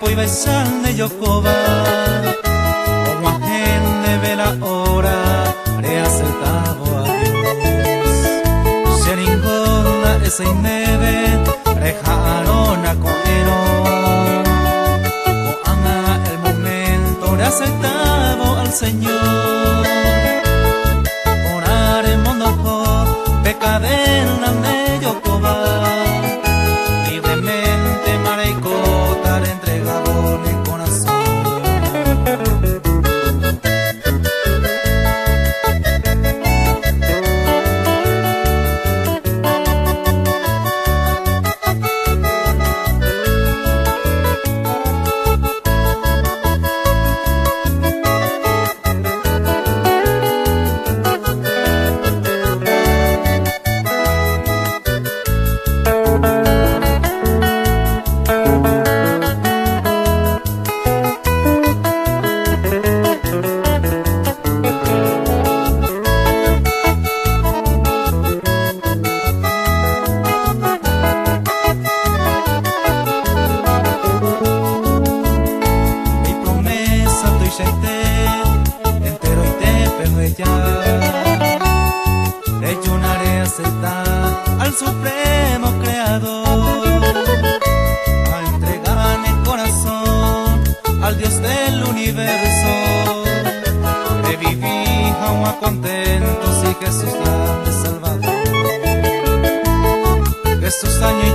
Poi besarne Yocoba, como agente ve la hora, haré acertado a Dios. Sheringona ese neve, rejarona con Coana el momento de aceptado al Señor. Orar en Mondojo, pecadena de Yocoba. Entero y te ayunaré a aceptar al supremo creador, a entregar mi corazón al Dios del universo. De vivir aún contento si Jesús grande Salvador. Jesús año y